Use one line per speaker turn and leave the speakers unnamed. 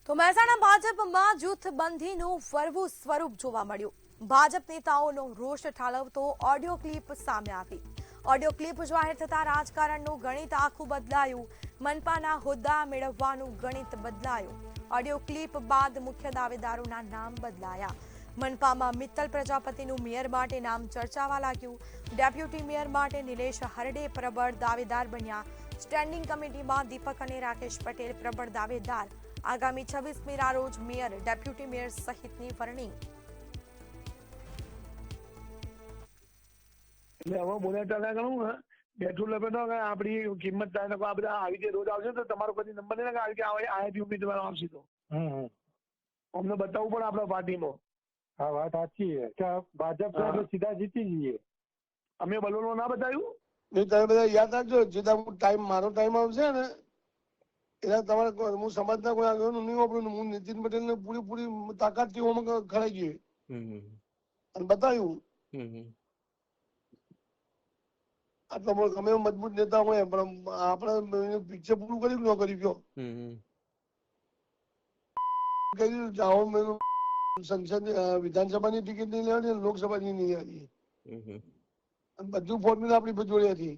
તો મહેસાણા ભાજપમાં જૂથબંધીનું ફરવું સ્વરૂપ જોવા મળ્યું. ભાજપ નેતાઓનો રોષ ઠાલવતો ઓડિયો ક્લિપ સામે આવી. ઓડિયો ક્લિપ જાહેર થતા રાજકારણનું ગણિત આખું બદલાયું. મનપાના હોદ્દા મેળવવાનું ગણિત બદલાયું. ઓડિયો ક્લિપ બાદ મુખ્ય દાવેદારોના નામ બદલાયા. મનપામાં મિત્તલ પ્રજાપતિનું મેયર માટે નામ ચર્ચાવા લાગ્યું. ડેપ્યુટી મેયર માટે નિલેશ હરડે પ્રબળ દાવેદાર બન્યા. સ્ટેન્ડિંગ કમિટીમાં દીપક અને રાકેશ પટેલ પ્રબળ દાવેદાર. આગામી 26મી રોજ મેયર, ડેપ્યુટી મેયર સહિતની વરણી.
એટલે હવે બોલેટા ના ગણું ને બેઠું લપેટો કે આપણી કિંમત થાય ને આ બધા આવી રીતે રોજ આવશે તો તમારો કદી નંબર નહીં આવી કે આયાથી ઉમેદવાર આવશે તો અમને બતાવવું પડે આપણા પાર્ટીમાં.
હા, વાત સાચી છે કે ભાજપ તો સીધા જીતી જઈએ.
અમે બલોલો ના બતાવ્યું.
તમે બધા યાદ રાખજો, જેટલા ટાઈમ મારો ટાઈમ આવશે ને એટલે તમારે હું સમાજના કોઈ આગળ નહીં વાપરું. હું નીતિન પટેલ ને પૂરી તાકાત થી ખડાઈ ગઈ અને બતાવ્યું. આટલો ગમે મજબૂત નેતા હોય પણ આપણે પિક્ચર પૂરું કર્યું ન કરી ગયો. સંસદ વિધાનસભાની ટિકિટ નહીં લેવાની, લોકસભાની નહીં લેવાની. બધું ફોર્મ્યુલા આપણી જોડે હતી.